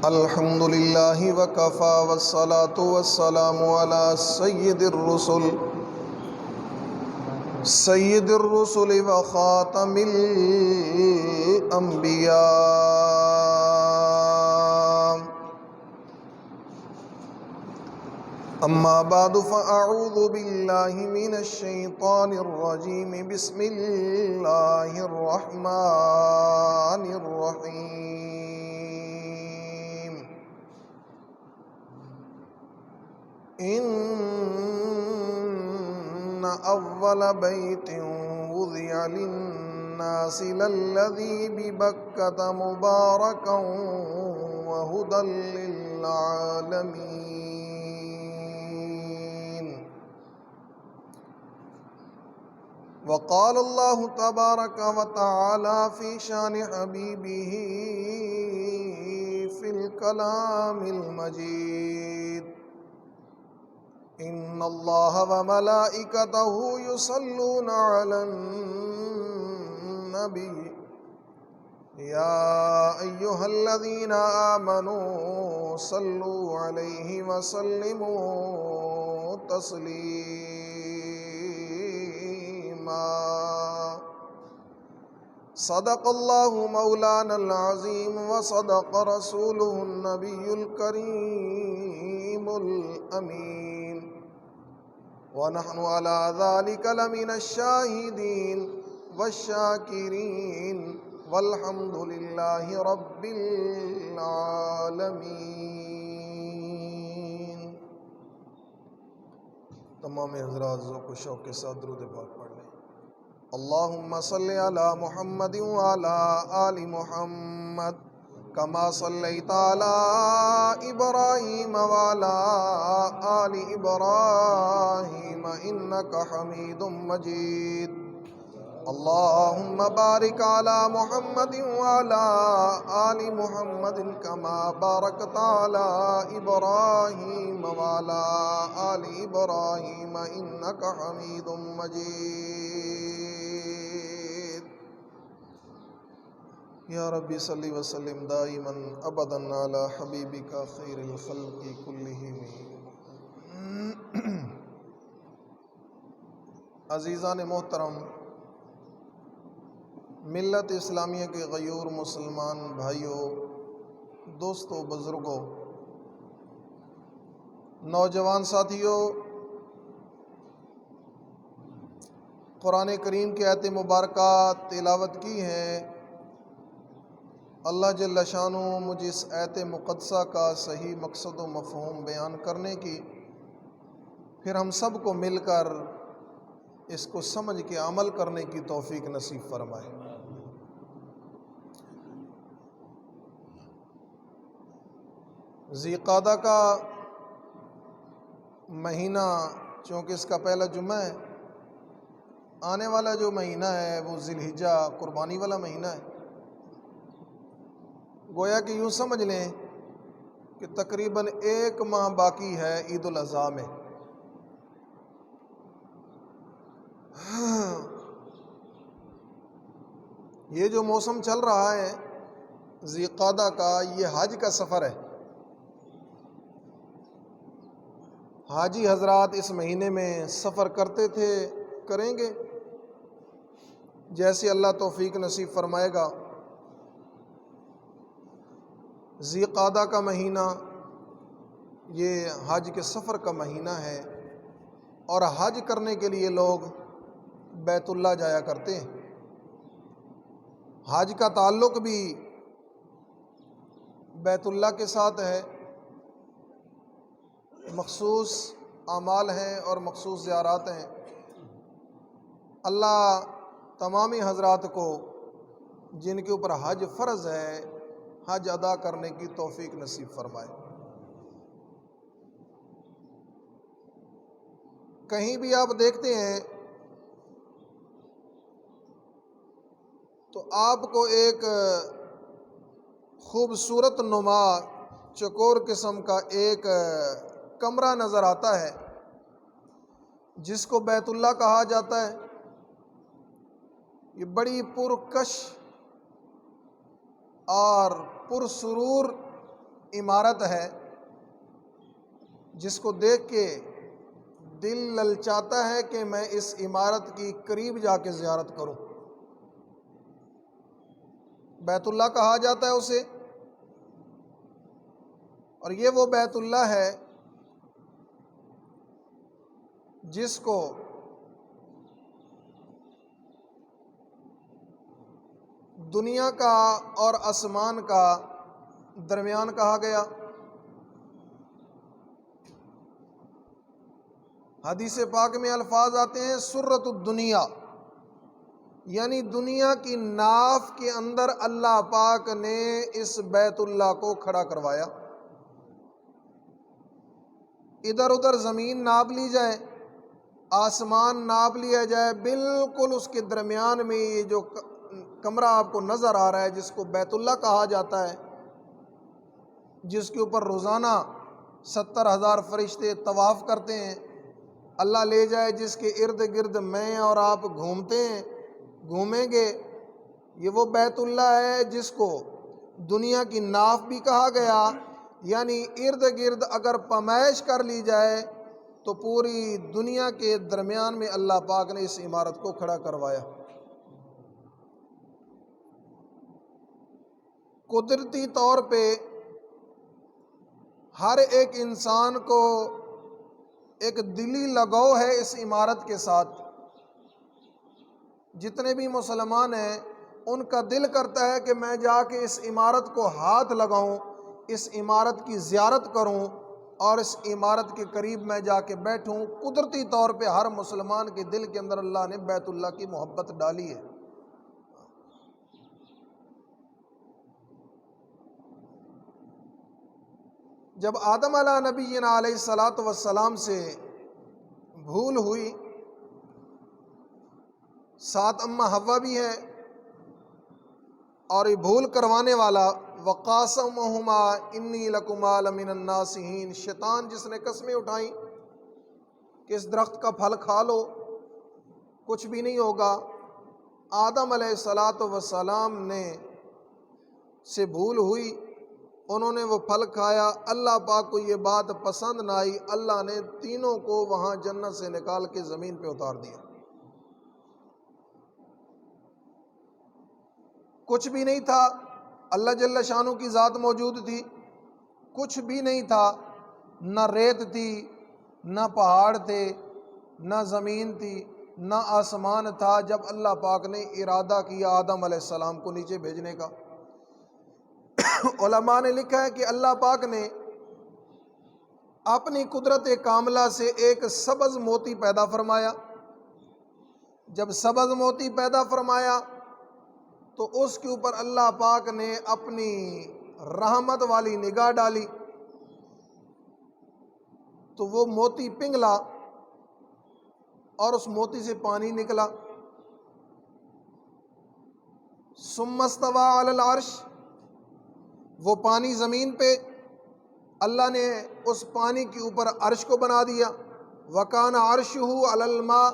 الحمد للہ وکفا والصلاة والسلام علی سید الرسل وخاتم الانبیاء اما بعد فاعوذ باللہ من الشیطان الرجیم بسم اللہ الرحمن الرحیم ان اول بیت وضع للناس للذی ببکۃ مبارکا وہدی للعالمین وقال اللہ تبارک وتعالی فی شان حبیبہ فی الکلام المجید ان اللہ وملائکتہ یصلون علی النبی یا ایہا الذین آمنوا صلوا علیہ وسلموا تسلیما صدق اللہ مولانا العظیم وصدق رسولہ النبی الکریم الامین ونحن على ذلك لمن الشاہدین والشاکرین والحمد للہ رب العالمین۔ تمام حضرات ذوق و شوق کے ساتھ درود پاک پڑھ لیں۔ اللہم صلی علی محمد وعلی آل محمد کما صلیت علی ابراہیم وعلی آل ابراہیم انک حمید مجید۔ اللہم بارک علی محمد وعلی آل محمد کما بارکت علی ابراہیم وعلی آل ابراہیم انک حمید مجید۔ یا ربی صلی وسلم دائما ابدا علی حبیبک خیر الخلق کلہم۔ عزیزان محترم، ملت اسلامیہ کے غیور مسلمان بھائیوں، دوستوں، بزرگوں، نوجوان ساتھیوں، قرآن کریم کی آیت مبارکہ تلاوت کی ہے۔ اللہ جل شانہ مجھے اس آیت مقدسہ کا صحیح مقصد و مفہوم بیان کرنے کی، پھر ہم سب کو مل کر اس کو سمجھ کے عمل کرنے کی توفیق نصیب فرمائے۔ ذی قعدہ کا مہینہ، چونکہ اس کا پہلا جمعہ ہے، آنے والا جو مہینہ ہے وہ ذی الحجہ قربانی والا مہینہ ہے۔ گویا کہ یوں سمجھ لیں کہ تقریباً 1 ماہ باقی ہے عید الاضحیٰ میں۔ یہ جو موسم چل رہا ہے ذی قعدہ کا، یہ حج کا سفر ہے۔ حاجی حضرات اس مہینے میں سفر کرتے تھے، کریں گے جیسے اللہ توفیق نصیب فرمائے گا۔ ذی قعدہ کا مہینہ یہ حج کے سفر کا مہینہ ہے، اور حج کرنے کے لیے لوگ بیت اللہ جایا کرتے ہیں۔ حج کا تعلق بھی بیت اللہ کے ساتھ ہے، مخصوص اعمال ہیں اور مخصوص زیارات ہیں۔ اللہ تمامی حضرات کو جن کے اوپر حج فرض ہے، حج ادا کرنے کی توفیق نصیب فرمائے۔ کہیں بھی آپ دیکھتے ہیں تو آپ کو ایک خوبصورت نما چکور قسم کا ایک کمرہ نظر آتا ہے، جس کو بیت اللہ کہا جاتا ہے۔ یہ بڑی پرکش اور پرسرور عمارت ہے جس کو دیکھ کے دل للچاتا ہے کہ میں اس عمارت کی قریب جا کے زیارت کروں۔ بیت اللہ کہا جاتا ہے اسے، اور یہ وہ بیت اللہ ہے جس کو دنیا کا اور آسمان کا درمیان کہا گیا۔ حدیث پاک میں الفاظ آتے ہیں سرۃ الدنیا، یعنی دنیا کی ناف کے اندر اللہ پاک نے اس بیت اللہ کو کھڑا کروایا۔ ادھر ادھر زمین ناپ لی جائے، آسمان ناپ لیا جائے، بالکل اس کے درمیان میں یہ جو کمرہ آپ کو نظر آ رہا ہے جس کو بیت اللہ کہا جاتا ہے، جس کے اوپر روزانہ 70,000 فرشتے طواف کرتے ہیں، اللہ لے جائے جس کے ارد گرد میں اور آپ گھومیں گے، یہ وہ بیت اللہ ہے جس کو دنیا کی ناف بھی کہا گیا، یعنی ارد گرد اگر پیمائش کر لی جائے تو پوری دنیا کے درمیان میں اللہ پاک نے اس عمارت کو کھڑا کروایا۔ قدرتی طور پہ ہر ایک انسان کو ایک دلی لگاؤ ہے اس عمارت کے ساتھ۔ جتنے بھی مسلمان ہیں ان کا دل کرتا ہے کہ میں جا کے اس عمارت کو ہاتھ لگاؤں، اس عمارت کی زیارت کروں اور اس عمارت کے قریب میں جا کے بیٹھوں۔ قدرتی طور پہ ہر مسلمان کے دل کے اندر اللہ نے بیت اللہ کی محبت ڈالی ہے۔ جب آدم علیہ نبینا علیہ الصلاۃ والسلام سے بھول ہوئی، ساتھ اماں حوا بھی ہے، اور یہ بھول کروانے والا وقاسمہما انی لکما لمن الناصحین، شیطان جس نے قسمیں اٹھائیں کہ اس درخت کا پھل کھا لو کچھ بھی نہیں ہوگا، آدم علیہ الصلاۃ والسلام نے سے بھول ہوئی، انہوں نے وہ پھل کھایا، اللہ پاک کو یہ بات پسند نہ آئی، اللہ نے تینوں کو وہاں جنت سے نکال کے زمین پہ اتار دیا۔ کچھ بھی نہیں تھا، اللہ جل شانہ کی ذات موجود تھی، کچھ بھی نہیں تھا، نہ ریت تھی، نہ پہاڑ تھے، نہ زمین تھی، نہ آسمان تھا، جب اللہ پاک نے ارادہ کیا آدم علیہ السلام کو نیچے بھیجنے کا۔ علماء نے لکھا ہے کہ اللہ پاک نے اپنی قدرت کاملہ سے ایک سبز موتی پیدا فرمایا۔ جب سبز موتی پیدا فرمایا تو اس کے اوپر اللہ پاک نے اپنی رحمت والی نگاہ ڈالی، تو وہ موتی پنگلا اور اس موتی سے پانی نکلا۔ ثم استوى علی العرش، وہ پانی زمین پہ اللہ نے اس پانی کے اوپر عرش کو بنا دیا۔ وکان عرشہ علی الماء،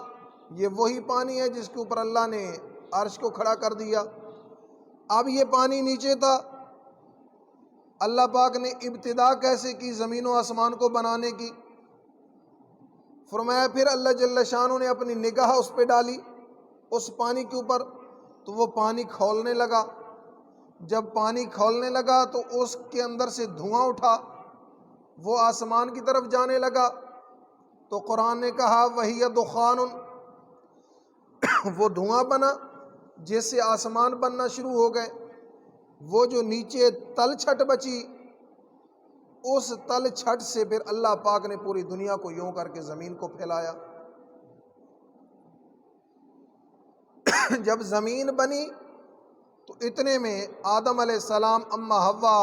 یہ وہی پانی ہے جس کے اوپر اللہ نے عرش کو کھڑا کر دیا۔ اب یہ پانی نیچے تھا، اللہ پاک نے ابتدا کیسے کی زمین و آسمان کو بنانے کی؟ فرمایا پھر اللہ جل شانہ نے اپنی نگاہ اس پہ ڈالی، اس پانی کے اوپر، تو وہ پانی کھولنے لگا۔ جب پانی کھولنے لگا تو اس کے اندر سے دھواں اٹھا، وہ آسمان کی طرف جانے لگا، تو قرآن نے کہا وَهِيَ دُخَانٌ، وہ دھواں بنا جس سے آسمان بننا شروع ہو گئے۔ وہ جو نیچے تل چھٹ بچی، اس تل چھٹ سے پھر اللہ پاک نے پوری دنیا کو یوں کر کے زمین کو پھیلایا۔ جب زمین بنی تو اتنے میں آدم علیہ السلام، اماں حوا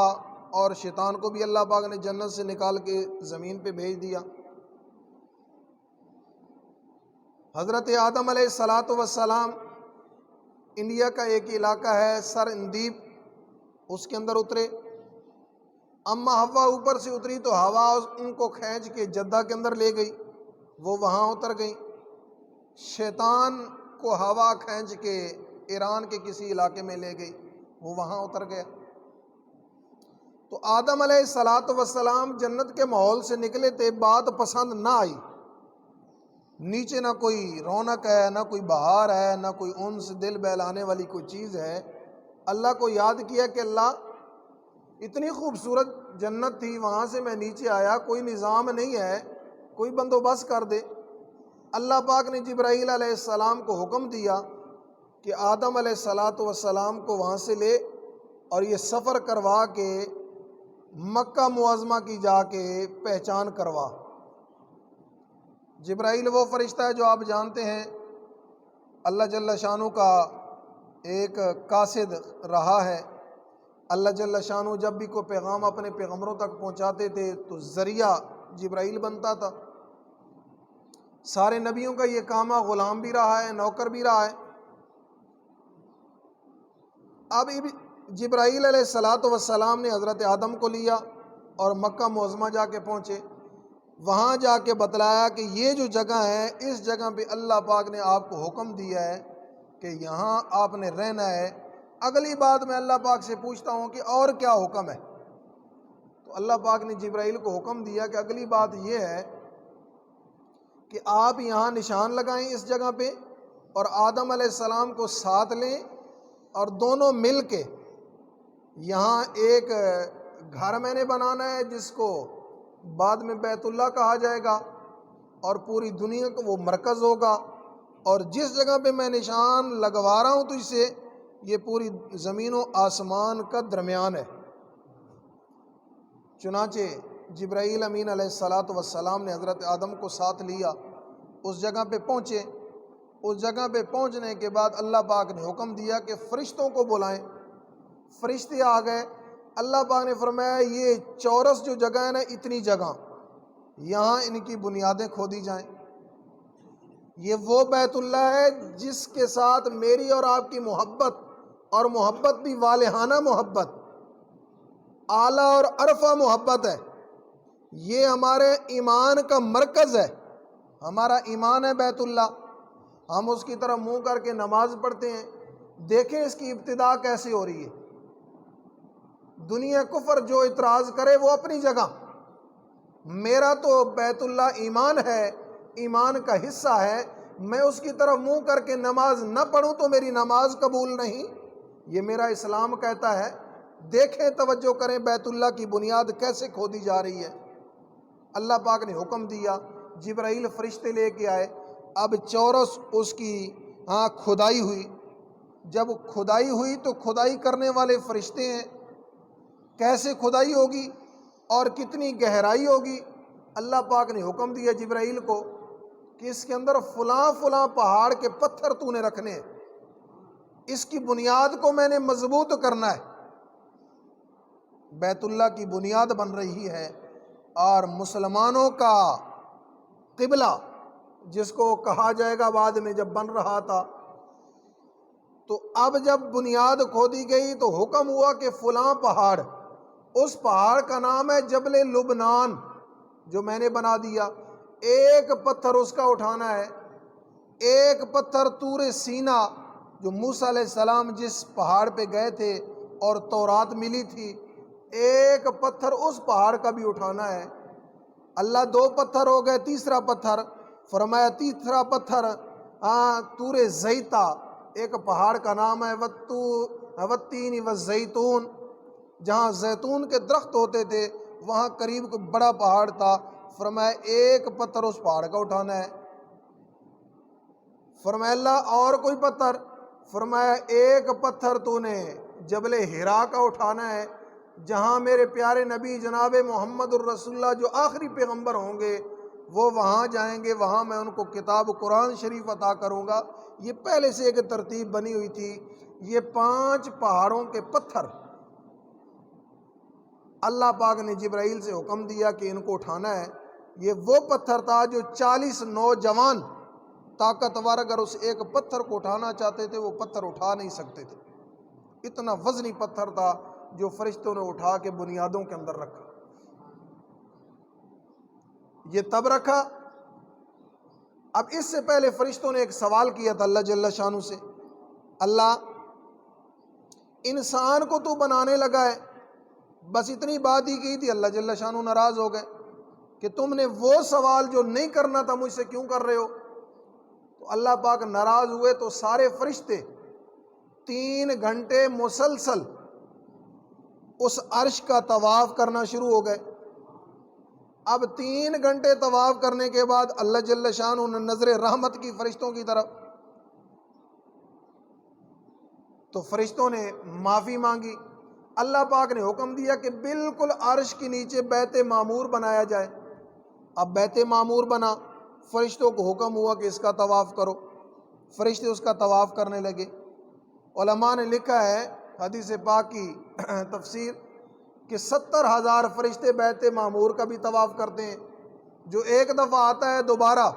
اور شیطان کو بھی اللہ پاک نے جنت سے نکال کے زمین پہ بھیج دیا۔ حضرت آدم علیہ الصلاۃ والسلام انڈیا کا ایک علاقہ ہے سر اندیب، اس کے اندر اترے۔ اماں حوا اوپر سے اتری تو ہوا ان کو کھینچ کے جدہ کے اندر لے گئی، وہ وہاں اتر گئی۔ شیطان کو ہوا کھینچ کے ایران کے کسی علاقے میں لے گئی، وہ وہاں اتر گیا۔ تو آدم علیہ الصلاۃ والسلام جنت کے ماحول سے نکلے تھے، بات پسند نہ آئی، نیچے نہ کوئی رونق ہے، نہ کوئی بہار ہے، نہ کوئی انس دل بہلانے والی کوئی چیز ہے۔ اللہ کو یاد کیا کہ اللہ اتنی خوبصورت جنت تھی، وہاں سے میں نیچے آیا، کوئی نظام نہیں ہے، کوئی بندوبست کر دے۔ اللہ پاک نے جبرائیل علیہ السلام کو حکم دیا کہ آدم علیہ الصلاۃ والسلام کو وہاں سے لے اور یہ سفر کروا کے مکہ معظمہ کی جا کے پہچان کروا۔ جبرائیل وہ فرشتہ ہے جو آپ جانتے ہیں اللہ جل شانہ کا ایک قاصد رہا ہے۔ اللہ جل شانہ جب بھی کوئی پیغام اپنے پیغمبروں تک پہنچاتے تھے تو ذریعہ جبرائیل بنتا تھا۔ سارے نبیوں کا یہ کام غلام بھی رہا ہے، نوکر بھی رہا ہے۔ اب جبرائیل علیہ الصلاۃ والسلام نے حضرت آدم کو لیا اور مکہ معظمہ جا کے پہنچے، وہاں جا کے بتلایا کہ یہ جو جگہ ہے، اس جگہ پہ اللہ پاک نے آپ کو حکم دیا ہے کہ یہاں آپ نے رہنا ہے۔ اگلی بات میں اللہ پاک سے پوچھتا ہوں کہ اور کیا حکم ہے؟ تو اللہ پاک نے جبرائیل کو حکم دیا کہ اگلی بات یہ ہے کہ آپ یہاں نشان لگائیں اس جگہ پہ، اور آدم علیہ السلام کو ساتھ لیں اور دونوں مل کے یہاں ایک گھر میں نے بنانا ہے جس کو بعد میں بیت اللہ کہا جائے گا، اور پوری دنیا کو وہ مرکز ہوگا، اور جس جگہ پہ میں نشان لگوا رہا ہوں تو اسے یہ پوری زمین و آسمان کا درمیان ہے۔ چنانچہ جبرائیل امین علیہ الصلاۃ والسلام نے حضرت آدم کو ساتھ لیا، اس جگہ پہ پہنچے۔ اس جگہ پہ پہنچنے کے بعد اللہ پاک نے حکم دیا کہ فرشتوں کو بلائیں۔ فرشتے آ گئے۔ اللہ پاک نے فرمایا یہ چورس جو جگہ ہے نا، اتنی جگہ یہاں ان کی بنیادیں کھودی جائیں۔ یہ وہ بیت اللہ ہے جس کے ساتھ میری اور آپ کی محبت، اور محبت بھی والہانہ محبت، اعلیٰ اور عرفہ محبت ہے۔ یہ ہمارے ایمان کا مرکز ہے، ہمارا ایمان ہے بیت اللہ، ہم اس کی طرف منہ کر کے نماز پڑھتے ہیں۔ دیکھیں اس کی ابتدا کیسے ہو رہی ہے۔ دنیا کفر جو اعتراض کرے وہ اپنی جگہ، میرا تو بیت اللہ ایمان ہے، ایمان کا حصہ ہے، میں اس کی طرف منہ کر کے نماز نہ پڑھوں تو میری نماز قبول نہیں، یہ میرا اسلام کہتا ہے۔ دیکھیں، توجہ کریں بیت اللہ کی بنیاد کیسے کھودی جا رہی ہے۔ اللہ پاک نے حکم دیا، جبرائیل فرشتے لے کے آئے۔ اب چورس اس کی کھدائی ہوئی۔ جب کھدائی ہوئی تو کھدائی کرنے والے فرشتے ہیں، کیسے کھدائی ہوگی اور کتنی گہرائی ہوگی؟ اللہ پاک نے حکم دیا جبرائیل کو کہ اس کے اندر فلاں فلاں پہاڑ کے پتھر تو نے رکھنے ہیں، اس کی بنیاد کو میں نے مضبوط کرنا ہے۔ بیت اللہ کی بنیاد بن رہی ہے، اور مسلمانوں کا قبلہ جس کو کہا جائے گا بعد میں جب بن رہا تھا، تو اب جب بنیاد کھودی گئی تو حکم ہوا کہ فلاں پہاڑ، اس پہاڑ کا نام ہے جبل لبنان، جو میں نے بنا دیا۔ ایک پتھر اس کا اٹھانا ہے، ایک پتھر طور سینا جو موسیٰ علیہ السلام جس پہاڑ پہ گئے تھے اور تورات ملی تھی، ایک پتھر اس پہاڑ کا بھی اٹھانا ہے۔ اللہ دو پتھر ہو گئے، تیسرا پتھر فرمایا، تیسرا پتھر طور زیتا، ایک پہاڑ کا نام ہے والتین والزیتون، جہاں زیتون کے درخت ہوتے تھے وہاں قریب کوئی بڑا پہاڑ تھا، فرمایا ایک پتھر اس پہاڑ کا اٹھانا ہے۔ فرمایا اللہ اور کوئی پتھر؟ فرمایا ایک پتھر تو نے جبل حرا کا اٹھانا ہے، جہاں میرے پیارے نبی جناب محمد الرسول اللہ جو آخری پیغمبر ہوں گے وہ وہاں جائیں گے، وہاں میں ان کو کتاب قرآن شریف عطا کروں گا۔ یہ پہلے سے ایک ترتیب بنی ہوئی تھی۔ یہ 5 پہاڑوں کے پتھر اللہ پاک نے جبرائیل سے حکم دیا کہ ان کو اٹھانا ہے۔ یہ وہ پتھر تھا جو 40 نوجوان طاقتور اگر اس ایک پتھر کو اٹھانا چاہتے تھے وہ پتھر اٹھا نہیں سکتے تھے، اتنا وزنی پتھر تھا جو فرشتوں نے اٹھا کے بنیادوں کے اندر رکھا۔ یہ تب رکھا۔ اب اس سے پہلے فرشتوں نے ایک سوال کیا تھا اللہ جل شانہ سے، اللہ انسان کو تو بنانے لگا ہے، بس اتنی بات ہی کی تھی، اللہ جل شانہ ناراض ہو گئے کہ تم نے وہ سوال جو نہیں کرنا تھا مجھ سے کیوں کر رہے ہو؟ تو اللہ پاک ناراض ہوئے تو سارے فرشتے 3 گھنٹے مسلسل اس عرش کا طواف کرنا شروع ہو گئے۔ اب 3 گھنٹے طواف کرنے کے بعد اللہ جل شانہ نے نظر رحمت کی فرشتوں کی طرف، تو فرشتوں نے معافی مانگی۔ اللہ پاک نے حکم دیا کہ بالکل عرش کے نیچے بیت معمور بنایا جائے۔ اب بیت معمور بنا، فرشتوں کو حکم ہوا کہ اس کا طواف کرو، فرشتے اس کا طواف کرنے لگے۔ علماء نے لکھا ہے حدیث پاک کی تفسیر کہ 70,000 فرشتے بیت معمور کا بھی طواف کرتے ہیں، جو ایک دفعہ آتا ہے دوبارہ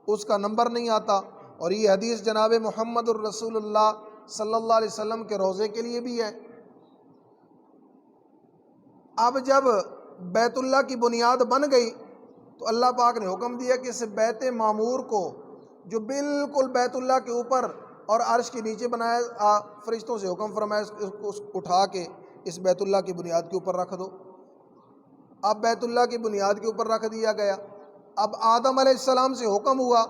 اس کا نمبر نہیں آتا۔ اور یہ حدیث جناب محمد الرسول اللہ صلی اللہ علیہ وسلم کے روضے کے لیے بھی ہے۔ اب جب بیت اللہ کی بنیاد بن گئی تو اللہ پاک نے حکم دیا کہ اس بیت معمور کو، جو بالکل بیت اللہ کے اوپر اور عرش کے نیچے بنایا، فرشتوں سے حکم فرمایا اس کو اٹھا کے اس بیت اللہ کی بنیاد کے اوپر رکھ دو۔ اب بیت اللہ کی بنیاد کے اوپر رکھ دیا گیا۔ اب آدم علیہ السلام سے حکم ہوا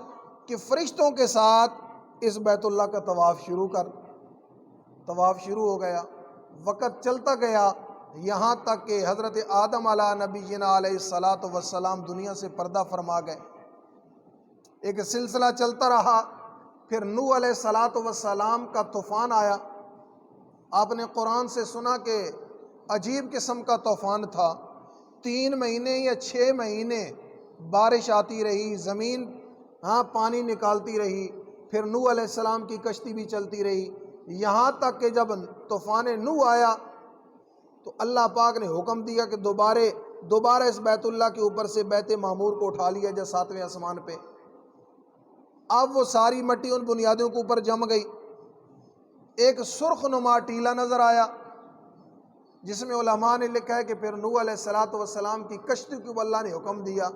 کہ فرشتوں کے ساتھ اس بیت اللہ کا طواف شروع کر۔ طواف شروع ہو گیا، وقت چلتا گیا، یہاں تک کہ حضرت آدم علیہ نبینا علیہ الصلاۃ والسلام دنیا سے پردہ فرما گئے۔ ایک سلسلہ چلتا رہا، پھر نوح علیہ الصلاۃ والسلام کا طوفان آیا۔ آپ نے قرآن سے سنا کہ عجیب قسم کا طوفان تھا، 3 مہینے یا 6 مہینے بارش آتی رہی، زمین پانی نکالتی رہی، پھر نوح علیہ السلام کی کشتی بھی چلتی رہی، یہاں تک کہ جب طوفان نوح آیا تو اللہ پاک نے حکم دیا کہ دوبارہ اس بیت اللہ کے اوپر سے بیت معمور کو اٹھا لیا جائے 7ویں آسمان پہ۔ اب وہ ساری مٹی ان بنیادوں کے اوپر جم گئی۔ ایک سرخ نما ٹیلا نظر آیا، جس میں علماء نے لکھا ہے کہ پھر نوح علیہ الصلاۃ والسلام کی کشتی کے اوپر اللہ نے حکم دیا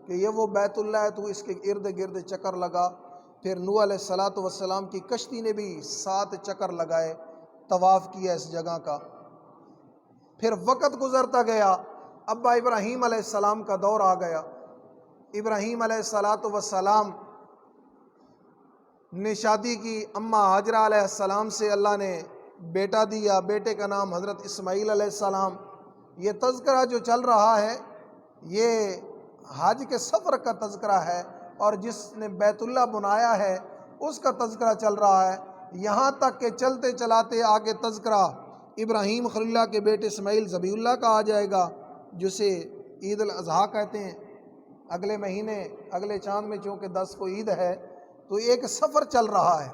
کہ یہ وہ بیت اللہ ہے، تو اس کے ارد گرد چکر لگا۔ پھر نوح علیہ الصلاۃ والسلام کی کشتی نے بھی 7 چکر لگائے، طواف کیا اس جگہ کا۔ پھر وقت گزرتا گیا، ابا ابراہیم علیہ السلام کا دور آ گیا۔ ابراہیم علیہ الصلاۃ والسلام نے شادی کی، اماں ہاجرہ علیہ السلام سے اللہ نے بیٹا دیا، بیٹے کا نام حضرت اسماعیل علیہ السلام۔ یہ تذکرہ جو چل رہا ہے یہ حج کے سفر کا تذکرہ ہے، اور جس نے بیت اللہ بنایا ہے اس کا تذکرہ چل رہا ہے، یہاں تک کہ چلتے چلاتے آگے تذکرہ ابراہیم خلیل اللہ کے بیٹے اسماعیل ذبیح اللہ کا آ جائے گا، جسے عید الاضحیٰ کہتے ہیں۔ اگلے مہینے اگلے چاند میں چونکہ 10 کو عید ہے، تو ایک سفر چل رہا ہے۔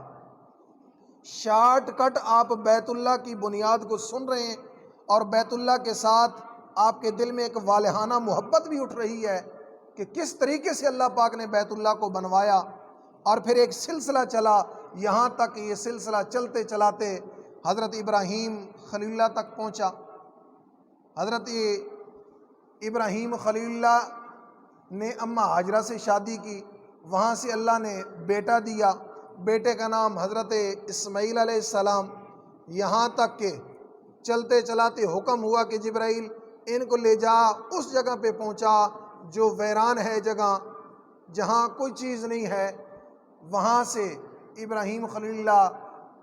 شارٹ کٹ آپ بیت اللہ کی بنیاد کو سن رہے ہیں، اور بیت اللہ کے ساتھ آپ کے دل میں ایک والہانہ محبت بھی اٹھ رہی ہے کہ کس طریقے سے اللہ پاک نے بیت اللہ کو بنوایا۔ اور پھر ایک سلسلہ چلا، یہاں تک یہ سلسلہ چلتے چلاتے حضرت ابراہیم خلیل اللہ تک پہنچا۔ حضرت ابراہیم خلیل اللہ نے اماں ہاجرہ سے شادی کی، وہاں سے اللہ نے بیٹا دیا، بیٹے کا نام حضرت اسماعیل علیہ السلام۔ یہاں تک کہ چلتے چلاتے حکم ہوا کہ جبرائیل ان کو لے جا، اس جگہ پہ پہنچا جو ویران ہے، جگہ جہاں کوئی چیز نہیں ہے۔ وہاں سے ابراہیم خلیل اللہ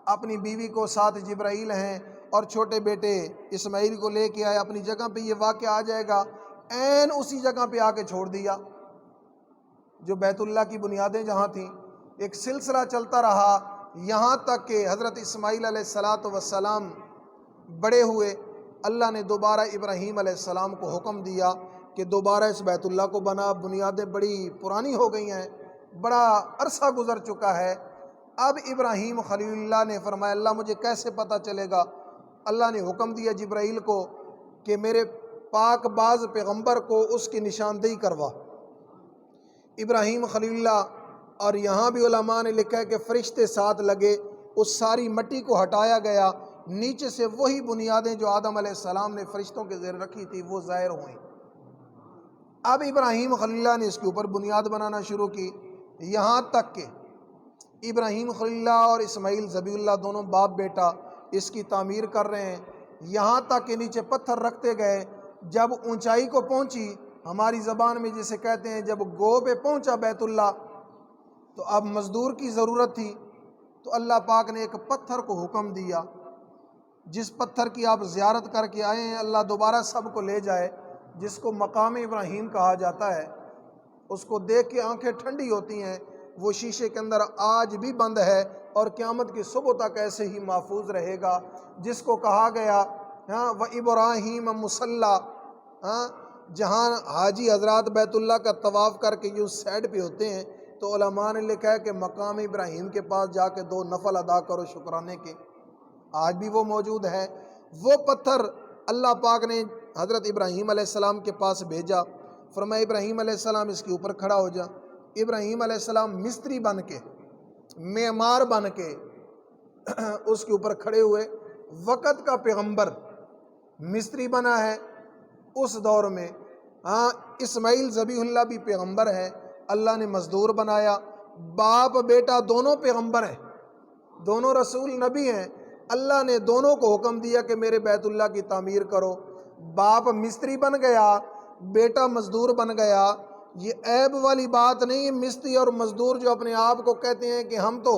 اپنی بیوی کو ساتھ جبرائیل ہیں اور چھوٹے بیٹے اسماعیل کو لے کے آئے اپنی جگہ پہ۔ یہ واقعہ آ جائے گا، عین اسی جگہ پہ آ کے چھوڑ دیا جو بیت اللہ کی بنیادیں جہاں تھیں۔ ایک سلسلہ چلتا رہا، یہاں تک کہ حضرت اسماعیل علیہ الصلاۃ والسلام بڑے ہوئے۔ اللہ نے دوبارہ ابراہیم علیہ السلام کو حکم دیا کہ دوبارہ اس بیت اللہ کو بنا، بنیادیں بڑی پرانی ہو گئی ہیں، بڑا عرصہ گزر چکا ہے۔ اب ابراہیم خلیل اللہ نے فرمایا اللہ مجھے کیسے پتہ چلے گا؟ اللہ نے حکم دیا جبرائیل کو کہ میرے پاک باز پیغمبر کو اس کی نشاندہی کروا۔ ابراہیم خلیل اللہ، اور یہاں بھی علماء نے لکھا ہے کہ فرشتے ساتھ لگے، اس ساری مٹی کو ہٹایا گیا، نیچے سے وہی بنیادیں جو آدم علیہ السلام نے فرشتوں کے زیر رکھی تھی وہ ظاہر ہوئیں۔ اب ابراہیم خلیل اللہ نے اس کے اوپر بنیاد بنانا شروع کی، یہاں تک کہ ابراہیم خلیل اللہ اور اسماعیل ذبیح اللہ دونوں باپ بیٹا اس کی تعمیر کر رہے ہیں۔ یہاں تک کہ نیچے پتھر رکھتے گئے، جب اونچائی کو پہنچی، ہماری زبان میں جسے کہتے ہیں جب گو پہ پہنچا بیت اللہ، تو اب مزدور کی ضرورت تھی، تو اللہ پاک نے ایک پتھر کو حکم دیا، جس پتھر کی آپ زیارت کر کے آئے ہیں اللہ دوبارہ سب کو لے جائے، جس کو مقام ابراہیم کہا جاتا ہے، اس کو دیکھ کے آنکھیں ٹھنڈی ہوتی ہیں۔ وہ شیشے کے اندر آج بھی بند ہے اور قیامت کی صبح تک ایسے ہی محفوظ رہے گا، جس کو کہا گیا وَإِبْرَاهِيمَ مُصَلَّى، جہاں حاجی حضرات بیت اللہ کا طواف کر کے یوں سائڈ پہ ہوتے ہیں، تو علماء نے لکھا ہے کہ مقام ابراہیم کے پاس جا کے 2 نفل ادا کرو شکرانے کے، آج بھی وہ موجود ہے۔ وہ پتھر اللہ پاک نے حضرت ابراہیم علیہ السلام کے پاس بھیجا، فرمایا ابراہیم علیہ السلام اس کے اوپر کھڑا ہو جا۔ ابراہیم علیہ السلام مستری بن کے، معمار بن کے اس کے اوپر کھڑے ہوئے۔ وقت کا پیغمبر مستری بنا ہے اس دور میں، اسماعیل ذبیح اللہ بھی پیغمبر ہے، اللہ نے مزدور بنایا۔ باپ بیٹا دونوں پیغمبر ہیں، دونوں رسول نبی ہیں، اللہ نے دونوں کو حکم دیا کہ میرے بیت اللہ کی تعمیر کرو۔ باپ مستری بن گیا، بیٹا مزدور بن گیا، یہ عیب والی بات نہیں ہے۔ مستری اور مزدور جو اپنے آپ کو کہتے ہیں کہ ہم تو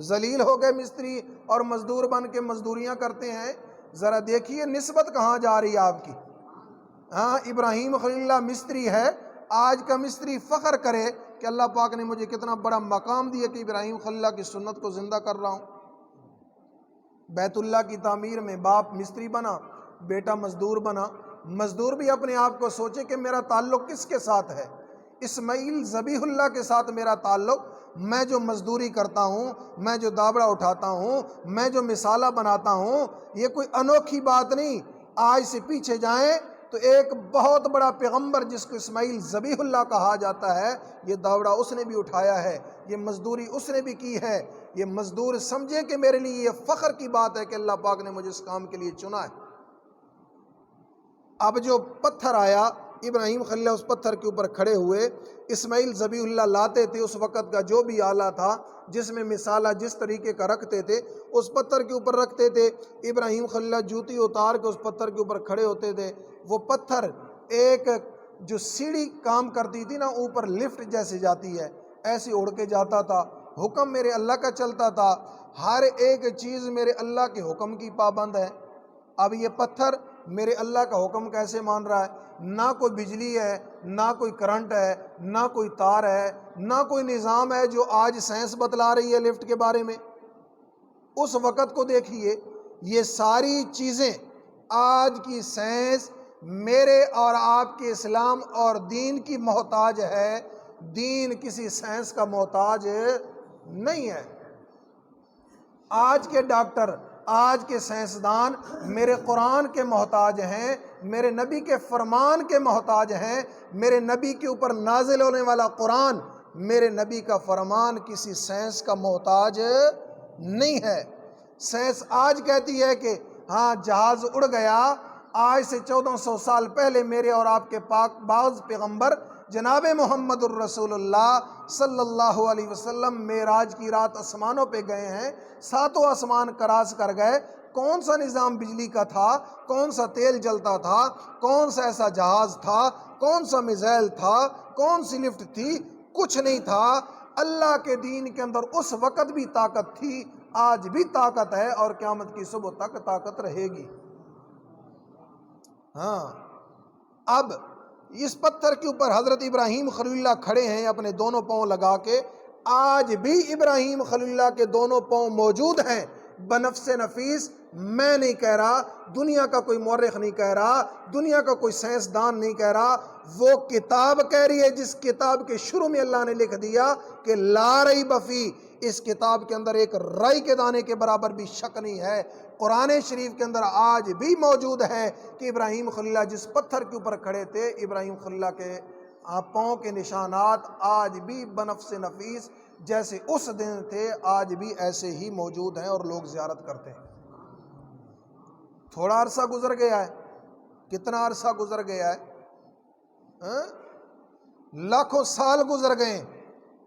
ذلیل ہو گئے مستری اور مزدور بن کے مزدوریاں کرتے ہیں، ذرا دیکھیے نسبت کہاں جا رہی ہے آپ کی۔ ابراہیم خلیل اللہ مستری ہے، آج کا مستری فخر کرے کہ اللہ پاک نے مجھے کتنا بڑا مقام دیا کہ ابراہیم خلیل اللہ کی سنت کو زندہ کر رہا ہوں۔ بیت اللہ کی تعمیر میں باپ مستری بنا، بیٹا مزدور بنا۔ مزدور بھی اپنے آپ کو سوچے کہ میرا تعلق کس کے ساتھ ہے؟ اسماعیل ذبیح اللہ کے ساتھ میرا تعلق۔ میں جو مزدوری کرتا ہوں، میں جو دابڑا اٹھاتا ہوں، میں جو مثالہ بناتا ہوں، یہ کوئی انوکھی بات نہیں۔ آج سے پیچھے جائیں تو ایک بہت بڑا پیغمبر جس کو اسماعیل ذبیح اللہ کہا جاتا ہے، یہ دابڑا اس نے بھی اٹھایا ہے، یہ مزدوری اس نے بھی کی ہے۔ یہ مزدور سمجھے کہ میرے لیے یہ فخر کی بات ہے کہ اللہ پاک نے مجھے اس کام کے لیے چنا ہے۔ اب جو پتھر آیا، ابراہیم خلیل اس پتھر کے اوپر کھڑے ہوئے۔ اسماعیل ذبیح اللہ لاتے تھے اس وقت کا جو بھی آلہ تھا، جس میں مثالہ جس طریقے کا رکھتے تھے، اس پتھر کے اوپر رکھتے تھے۔ ابراہیم خلیل جوتی اتار کے اس پتھر کے اوپر کھڑے ہوتے تھے۔ وہ پتھر ایک جو سیڑھی کام کرتی تھی نا، اوپر لفٹ جیسے جاتی ہے، ایسے اڑ کے جاتا تھا۔ حکم میرے اللہ کا چلتا تھا، ہر ایک چیز میرے اللہ کے حکم کی پابند ہے۔ اب یہ پتھر میرے اللہ کا حکم کیسے مان رہا ہے؟ نہ کوئی بجلی ہے، نہ کوئی کرنٹ ہے، نہ کوئی تار ہے، نہ کوئی نظام ہے جو آج سائنس بتلا رہی ہے لفٹ کے بارے میں۔ اس وقت کو دیکھیے، یہ ساری چیزیں آج کی سائنس میرے اور آپ کے اسلام اور دین کی محتاج ہے، دین کسی سائنس کا محتاج نہیں ہے۔ آج کے ڈاکٹر، آج کے سائنسدان میرے قرآن کے محتاج ہیں، میرے نبی کے فرمان کے محتاج ہیں۔ میرے نبی کے اوپر نازل ہونے والا قرآن، میرے نبی کا فرمان کسی سائنس کا محتاج نہیں ہے۔ سائنس آج کہتی ہے کہ ہاں جہاز اڑ گیا، آج سے 1400 سال پہلے میرے اور آپ کے پاک باز پیغمبر جناب محمد الرسول اللہ صلی اللہ علیہ وسلم معراج کی رات آسمانوں پہ گئے ہیں، 7 آسمان کراس کر گئے۔ کون سا نظام بجلی کا تھا؟ کون سا تیل جلتا تھا؟ کون سا ایسا جہاز تھا؟ کون سا میزائل تھا؟ کون سی لفٹ تھی؟ کچھ نہیں تھا۔ اللہ کے دین کے اندر اس وقت بھی طاقت تھی، آج بھی طاقت ہے، اور قیامت کی صبح تک طاقت رہے گی۔ اب اس پتھر کے اوپر حضرت ابراہیم خلیل اللہ کھڑے ہیں اپنے دونوں پاؤں لگا کے۔ آج بھی ابراہیم خلیل اللہ کے دونوں پاؤں موجود ہیں، بنفس نفیس۔ میں نہیں کہہ رہا، دنیا کا کوئی مورخ نہیں کہہ رہا، دنیا کا کوئی سائنسدان نہیں کہہ رہا، وہ کتاب کہہ رہی ہے جس کتاب کے شروع میں اللہ نے لکھ دیا کہ لا ریب فیہ، اس کتاب کے اندر ایک رائی کے دانے کے برابر بھی شک نہیں ہے۔ قرآن شریف کے اندر آج بھی موجود ہے کہ ابراہیم خلیل اللہ جس پتھر کے اوپر کھڑے تھے، ابراہیم خلیل اللہ کے پاؤں کے نشانات آج بھی بنفس نفیس جیسے اس دن تھے، آج بھی ایسے ہی موجود ہیں اور لوگ زیارت کرتے ہیں۔ تھوڑا عرصہ گزر گیا ہے، کتنا عرصہ گزر گیا ہے؟ لاکھوں سال گزر گئے۔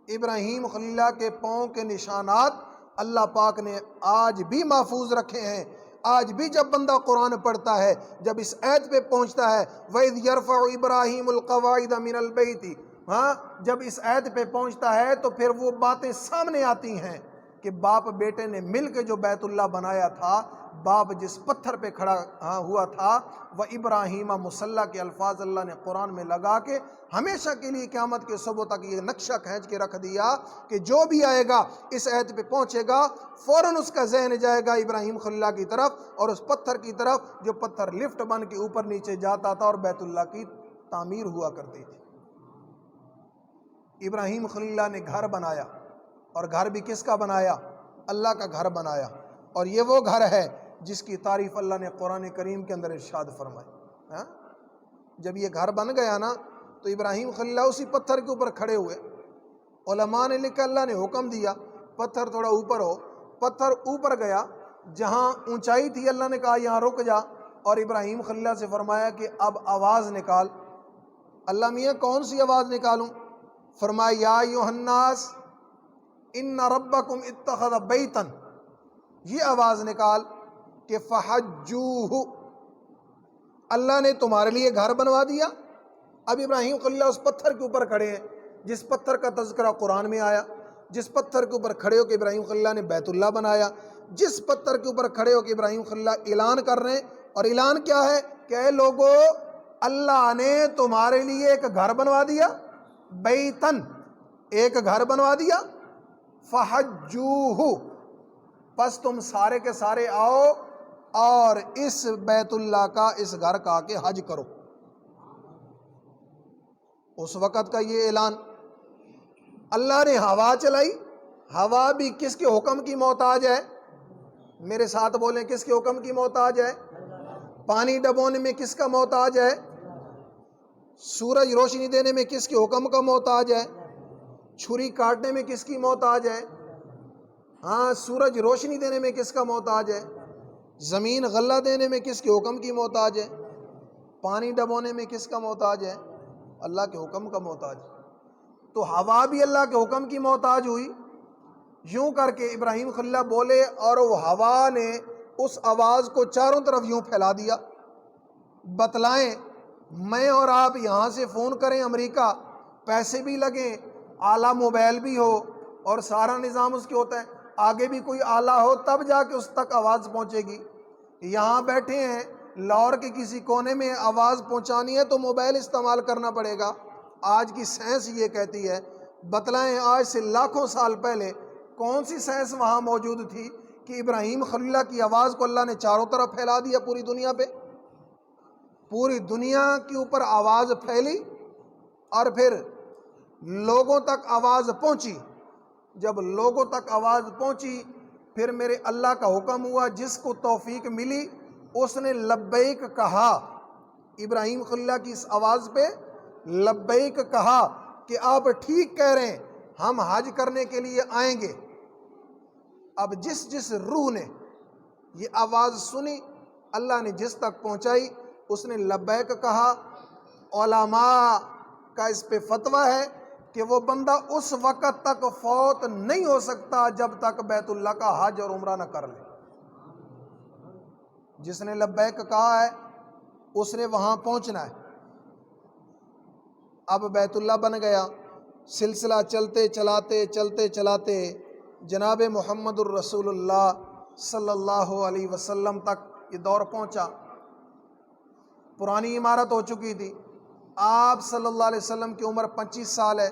ابراہیم خلیل اللہ کے پاؤں کے نشانات اللہ پاک نے آج بھی محفوظ رکھے ہیں۔ آج بھی جب بندہ قرآن پڑھتا ہے، جب اس آیت پہ پہنچتا ہے وَإِذْ يَرْفَعُ إِبْرَاهِيمُ الْقَوَاعِدَ مِنَ الْبَيْتِ، ہاں جب اس آیت پہ پہنچتا ہے تو پھر وہ باتیں سامنے آتی ہیں کہ باپ بیٹے نے مل کے جو بیت اللہ بنایا تھا، باپ جس پتھر پہ کھڑا ہوا تھا، وہ ابراہیم مصلی کے الفاظ اللہ نے قرآن میں لگا کے ہمیشہ کے لیے قیامت کے صبح تک یہ نقشہ کھینچ کے رکھ دیا کہ جو بھی آئے گا اس آیت پہ پہنچے گا فوراً اس کا ذہن جائے گا ابراہیم خلیل اللہ کی طرف اور اس پتھر کی طرف جو پتھر لفٹ بن کے اوپر نیچے جاتا تھا اور بیت اللہ کی تعمیر ہوا کرتی تھی۔ ابراہیم خلیل اللہ نے گھر بنایا، اور گھر بھی کس کا بنایا؟ اللہ کا گھر بنایا، اور یہ وہ گھر ہے جس کی تعریف اللہ نے قرآن کریم کے اندر ارشاد فرمائی۔ جب یہ گھر بن گیا نا تو ابراہیم خلیل اللہ اسی پتھر کے اوپر کھڑے ہوئے۔ علماء نے لکھا اللہ نے حکم دیا پتھر تھوڑا اوپر ہو، پتھر اوپر گیا، جہاں اونچائی تھی اللہ نے کہا یہاں رک جا، اور ابراہیم خلیل اللہ سے فرمایا کہ اب آواز نکال۔ اللہ میاں کون سی آواز نکالوں؟ فرمایا یا ایھا الناس ان ربکم اتخذ بیتا، یہ آواز نکال کہ فحجوہ، اللہ نے تمہارے لیے گھر بنوا دیا۔ اب ابراہیم خلیل اللہ اس پتھر کے اوپر کھڑے ہیں جس پتھر کا تذکرہ قرآن میں آیا، جس پتھر کے اوپر کھڑے ہو کہ ابراہیم خلیل اللہ نے بیت اللہ بنایا، جس پتھر کے اوپر کھڑے ہو کہ ابراہیم خلیل اللہ اعلان کر رہے ہیں، اور اعلان کیا ہے کہ اے لوگو اللہ نے تمہارے لیے ایک گھر بنوا دیا، بیتن، ایک گھر بنوا دیا، فحجوہ، پس تم سارے کے سارے آؤ اور اس بیت اللہ کا، اس گھر کا کے حج کرو۔ اس وقت کا یہ اعلان اللہ نے ہوا چلائی۔ ہوا بھی کس کے حکم کی محتاج ہے؟ میرے ساتھ بولیں، کس کے حکم کی محتاج ہے؟ پانی ڈبونے میں کس کا محتاج ہے؟ سورج روشنی دینے میں کس کے حکم کا محتاج ہے؟ چھری کاٹنے میں کس کی محتاج ہے؟ ہاں، سورج روشنی دینے میں کس کا محتاج ہے؟ زمین غلہ دینے میں کس کے حکم کی محتاج ہے؟ پانی ڈبونے میں کس کا محتاج ہے؟ اللہ کے حکم کا محتاج۔ تو ہوا بھی اللہ کے حکم کی محتاج ہوئی۔ یوں کر کے ابراہیم خلیل اللہ بولے اور وہ ہوا نے اس آواز کو چاروں طرف یوں پھیلا دیا۔ بتلائیں، میں اور آپ یہاں سے فون کریں امریکہ، پیسے بھی لگیں، اعلیٰ موبائل بھی ہو اور سارا نظام اس کے ہوتا ہے، آگے بھی کوئی آلہ ہو تب جا کے اس تک آواز پہنچے گی۔ یہاں بیٹھے ہیں لاہور کے کسی کونے میں، آواز پہنچانی ہے تو موبائل استعمال کرنا پڑے گا۔ آج کی سائنس یہ کہتی ہے، بتلائیں آج سے لاکھوں سال پہلے کون سی سائنس وہاں موجود تھی کہ ابراہیم خلیل اللہ کی آواز کو اللہ نے چاروں طرف پھیلا دیا پوری دنیا پہ؟ پوری دنیا کے اوپر آواز پھیلی اور پھر لوگوں تک آواز پہنچی۔ جب لوگوں تک آواز پہنچی پھر میرے اللہ کا حکم ہوا، جس کو توفیق ملی اس نے لبیک کہا۔ ابراہیم خلیل اللہ کی اس آواز پہ لبیک کہا کہ آپ ٹھیک کہہ رہے ہیں، ہم حج کرنے کے لیے آئیں گے۔ اب جس روح نے یہ آواز سنی، اللہ نے جس تک پہنچائی، اس نے لبیک کہا۔ علماء کا اس پہ فتویٰ ہے کہ وہ بندہ اس وقت تک فوت نہیں ہو سکتا جب تک بیت اللہ کا حج اور عمرہ نہ کر لے۔ جس نے لبیک کہا ہے اس نے وہاں پہنچنا ہے۔ اب بیت اللہ بن گیا، سلسلہ چلتے چلاتے جناب محمد الرسول اللہ صلی اللہ علیہ وسلم تک یہ دور پہنچا۔ پرانی عمارت ہو چکی تھی، آپ صلی اللہ علیہ وسلم کی عمر 25 سال ہے۔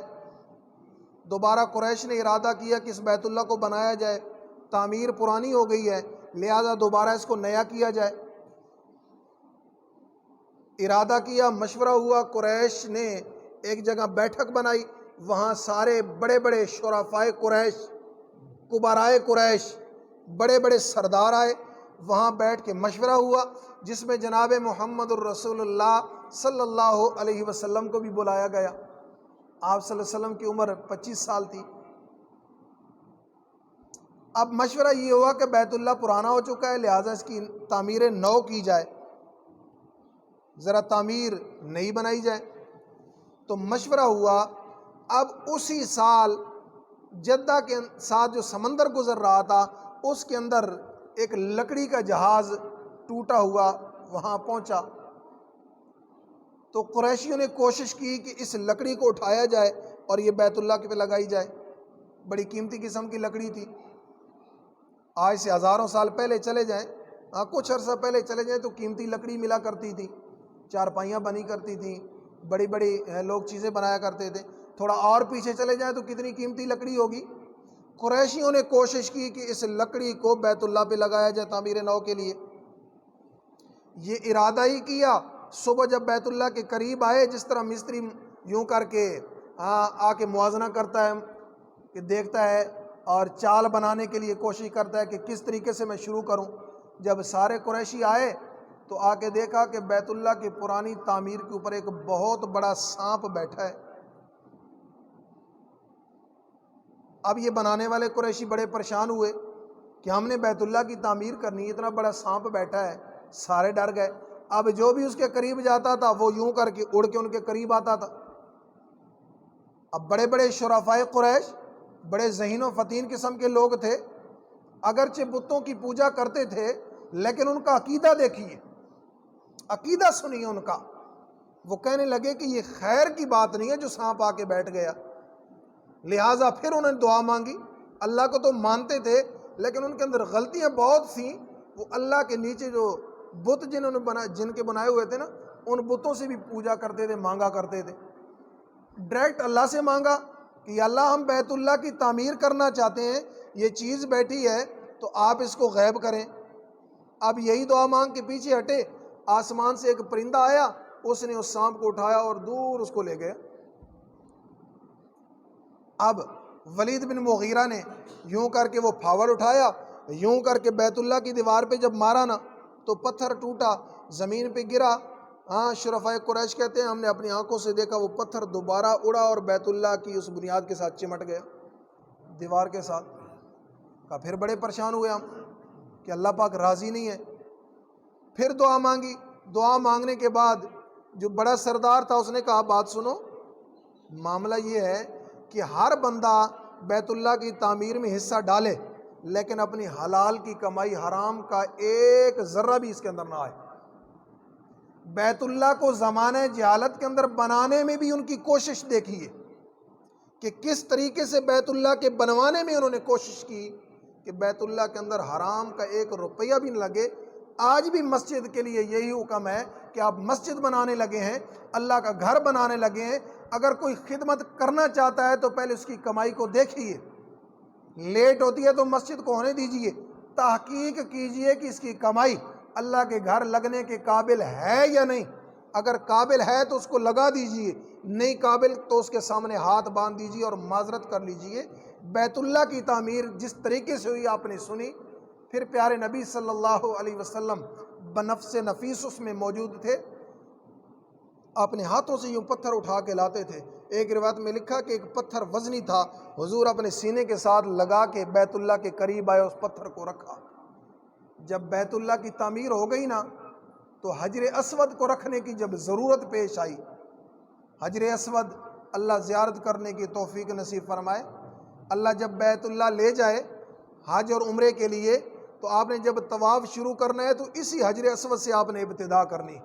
دوبارہ قریش نے ارادہ کیا کہ اس بیت اللہ کو بنایا جائے، تعمیر پرانی ہو گئی ہے لہذا دوبارہ اس کو نیا کیا جائے۔ ارادہ کیا، مشورہ ہوا، قریش نے ایک جگہ بیٹھک بنائی، وہاں سارے بڑے بڑے شرفائے قریش، کبرائے قریش، بڑے بڑے سردار آئے، وہاں بیٹھ کے مشورہ ہوا جس میں جناب محمد الرسول اللہ صلی اللہ علیہ وسلم کو بھی بلایا گیا۔ آپ صلی اللہ علیہ وسلم کی عمر 25 سال تھی۔ اب مشورہ یہ ہوا کہ بیت اللہ پرانا ہو چکا ہے لہٰذا اس کی تعمیر نو کی جائے، ذرا تعمیر نئی بنائی جائے۔ تو مشورہ ہوا، اب اسی سال جدہ کے ساتھ جو سمندر گزر رہا تھا اس کے اندر ایک لکڑی کا جہاز ٹوٹا ہوا وہاں پہنچا، تو قریشیوں نے کوشش کی کہ اس لکڑی کو اٹھایا جائے اور یہ بیت اللہ کے پہ لگائی جائے۔ بڑی قیمتی قسم کی لکڑی تھی، آج سے ہزاروں سال پہلے چلے جائیں، کچھ عرصہ پہلے چلے جائیں تو قیمتی لکڑی ملا کرتی تھی، چارپائیاں بنی کرتی تھیں، بڑی بڑی لوگ چیزیں بنایا کرتے تھے۔ تھوڑا اور پیچھے چلے جائیں تو کتنی قیمتی لکڑی ہوگی۔ قریشیوں نے کوشش کی کہ اس لکڑی کو بیت اللہ پہ لگایا جائے تعمیر نو کے لیے۔ یہ ارادہ ہی کیا، صبح جب بیت اللہ کے قریب آئے، جس طرح مستری یوں کر کے آ کے موازنہ کرتا ہے کہ دیکھتا ہے اور چال بنانے کے لیے کوشش کرتا ہے کہ کس طریقے سے میں شروع کروں، جب سارے قریشی آئے تو آ کے دیکھا کہ بیت اللہ کی پرانی تعمیر کے اوپر ایک بہت بڑا سانپ بیٹھا ہے۔ اب یہ بنانے والے قریشی بڑے پریشان ہوئے کہ ہم نے بیت اللہ کی تعمیر کرنی، اتنا بڑا سانپ بیٹھا ہے، سارے ڈر گئے۔ اب جو بھی اس کے قریب جاتا تھا وہ یوں کر کے اڑ کے ان کے قریب آتا تھا۔ اب بڑے بڑے شرفائے قریش، بڑے ذہین و فطین قسم کے لوگ تھے، اگرچہ بتوں کی پوجا کرتے تھے لیکن ان کا عقیدہ دیکھیے، عقیدہ سنیے ان کا۔ وہ کہنے لگے کہ یہ خیر کی بات نہیں ہے جو سانپ آ کے بیٹھ گیا۔ لہٰذا پھر انہوں نے دعا مانگی۔ اللہ کو تو مانتے تھے لیکن ان کے اندر غلطیاں بہت تھیں۔ وہ اللہ کے نیچے جو بت جن کے بنائے ہوئے تھے نا، ان بتوں سے بھی پوجا کرتے تھے، مانگا کرتے تھے۔ ڈائریکٹ اللہ سے مانگا کہ یا اللہ ہم بیت اللہ کی تعمیر کرنا چاہتے ہیں، یہ چیز بیٹھی ہے تو آپ اس کو غائب کریں۔ اب یہی دعا مانگ کے پیچھے ہٹے، آسمان سے ایک پرندہ آیا، اس نے اس سانپ کو اٹھایا اور دور اس کو لے گیا۔ اب ولید بن مغیرہ نے یوں کر کے وہ پھاوڑ اٹھایا، یوں کر کے بیت اللہ کی دیوار پہ جب مارا نا تو پتھر ٹوٹا، زمین پہ گرا۔ شرفائے قریش کہتے ہیں ہم نے اپنی آنکھوں سے دیکھا وہ پتھر دوبارہ اڑا اور بیت اللہ کی اس بنیاد کے ساتھ چمٹ گیا، دیوار کے ساتھ۔ پھر بڑے پریشان ہوئے ہم کہ اللہ پاک راضی نہیں ہے۔ پھر دعا مانگی، دعا مانگنے کے بعد جو بڑا سردار تھا اس نے کہا بات سنو، معاملہ یہ ہے کہ ہر بندہ بیت اللہ کی تعمیر میں حصہ ڈالے لیکن اپنی حلال کی کمائی، حرام کا ایک ذرہ بھی اس کے اندر نہ آئے۔ بیت اللہ کو زمانہ جہالت کے اندر بنانے میں بھی ان کی کوشش دیکھیے کہ کس طریقے سے بیت اللہ کے بنوانے میں انہوں نے کوشش کی کہ بیت اللہ کے اندر حرام کا ایک روپیہ بھی نہ لگے۔ آج بھی مسجد کے لیے یہی حکم ہے کہ آپ مسجد بنانے لگے ہیں، اللہ کا گھر بنانے لگے ہیں، اگر کوئی خدمت کرنا چاہتا ہے تو پہلے اس کی کمائی کو دیکھیے، لیٹ ہوتی ہے تو مسجد کو ہونے دیجیے، تحقیق کیجئے کہ اس کی کمائی اللہ کے گھر لگنے کے قابل ہے یا نہیں۔ اگر قابل ہے تو اس کو لگا دیجئے، نہیں قابل تو اس کے سامنے ہاتھ باندھ دیجئے اور معذرت کر لیجئے۔ بیت اللہ کی تعمیر جس طریقے سے ہوئی آپ نے سنی۔ پھر پیارے نبی صلی اللہ علیہ وسلم بنفس نفیس اس میں موجود تھے، اپنے ہاتھوں سے یوں پتھر اٹھا کے لاتے تھے۔ ایک روایت میں لکھا کہ ایک پتھر وزنی تھا، حضور اپنے سینے کے ساتھ لگا کے بیت اللہ کے قریب آئے، اس پتھر کو رکھا۔ جب بیت اللہ کی تعمیر ہو گئی نا تو حجر اسود کو رکھنے کی جب ضرورت پیش آئی، حجر اسود اللہ زیارت کرنے کی توفیق نصیب فرمائے۔ اللہ جب بیت اللہ لے جائے حج اور عمرے کے لیے تو آپ نے جب طواف شروع کرنا ہے تو اسی حجر اسود سے آپ نے ابتدا کرنی۔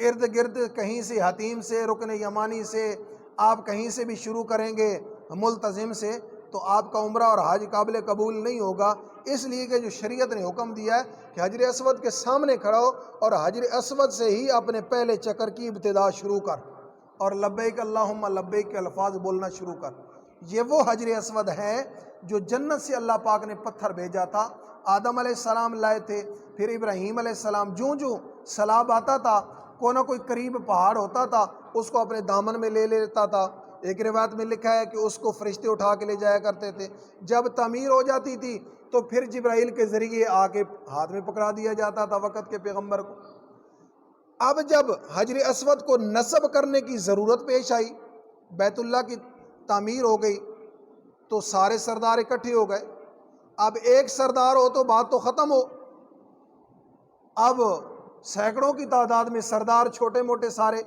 ارد گرد کہیں سے حتیم سے، رکن یمانی سے، آپ کہیں سے بھی شروع کریں گے ملتزم سے تو آپ کا عمرہ اور حج قابل قبول نہیں ہوگا، اس لیے کہ جو شریعت نے حکم دیا ہے کہ حجر اسود کے سامنے کھڑا ہو اور حجر اسود سے ہی اپنے پہلے چکر کی ابتدا شروع کر اور لبیک اللہم لبیک کے الفاظ بولنا شروع کر۔ یہ وہ حجر اسود ہے جو جنت سے اللہ پاک نے پتھر بھیجا تھا، آدم علیہ السلام لائے تھے، پھر ابراہیم علیہ السلام، جوں سیلاب آتا تھا کوئی نہ کوئی قریب پہاڑ ہوتا تھا اس کو اپنے دامن میں لے لیتا تھا۔ ایک روایت میں لکھا ہے کہ اس کو فرشتے اٹھا کے لے جایا کرتے تھے۔ جب تعمیر ہو جاتی تھی تو پھر جبرائیل کے ذریعے آ کے ہاتھ میں پکڑا دیا جاتا تھا وقت کے پیغمبر کو۔ اب جب حجر اسود کو نصب کرنے کی ضرورت پیش آئی، بیت اللہ کی تعمیر ہو گئی تو سارے سردار اکٹھے ہو گئے۔ اب ایک سردار ہو تو بات تو ختم ہو، اب سینکڑوں کی تعداد میں سردار چھوٹے موٹے سارے۔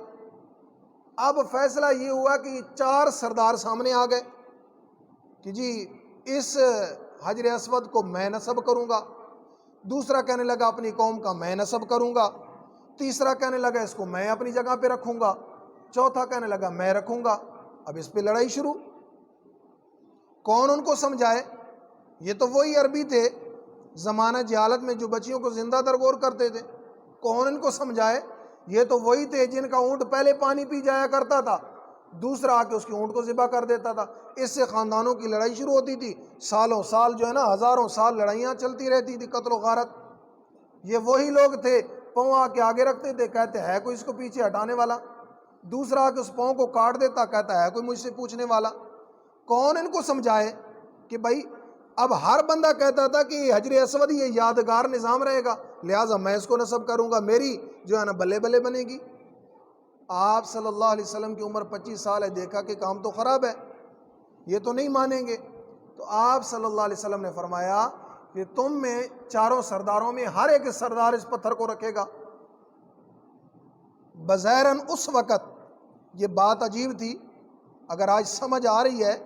اب فیصلہ یہ ہوا کہ 4 سردار سامنے آ گئے کہ جی اس حجر اسود کو میں نصب کروں گا، دوسرا کہنے لگا اپنی قوم کا میں نسب کروں گا، تیسرا کہنے لگا اس کو میں اپنی جگہ پہ رکھوں گا، چوتھا کہنے لگا میں رکھوں گا۔ اب اس پہ لڑائی شروع۔ کون ان کو سمجھائے؟ یہ تو وہی عربی تھے زمانہ جہالت میں جو بچیوں کو زندہ درگور کرتے تھے۔ کون ان کو سمجھائے؟ یہ تو وہی تھے جن کا اونٹ پہلے پانی پی جایا کرتا تھا، دوسرا آ کے اس کے اونٹ کو ذبح کر دیتا تھا۔ اس سے خاندانوں کی لڑائی شروع ہوتی تھی، سالوں سال جو ہے نا، ہزاروں سال لڑائیاں چلتی رہتی تھی، قتل و غارت۔ یہ وہی لوگ تھے، پاؤں آ کے آگے رکھتے تھے، کہتے ہے کوئی اس کو پیچھے ہٹانے والا، دوسرا آ کے اس پاؤں کو کاٹ دیتا، کہتا ہے کوئی مجھ سے پوچھنے والا۔ کون ان کو سمجھائے کہ بھائی اب ہر بندہ کہتا تھا کہ حجر اسود یہ یادگار نظام رہے گا، لہٰذا میں اس کو نصب کروں گا، میری جو ہے نا بلے بلے بنے گی۔ آپ صلی اللہ علیہ وسلم کی عمر 25 سال ہے، دیکھا کہ کام تو خراب ہے، یہ تو نہیں مانیں گے۔ تو آپ صلی اللہ علیہ وسلم نے فرمایا کہ تم میں چاروں سرداروں میں ہر ایک سردار اس پتھر کو رکھے گا۔ بظاہراً اس وقت یہ بات عجیب تھی، اگر آج سمجھ آ رہی ہے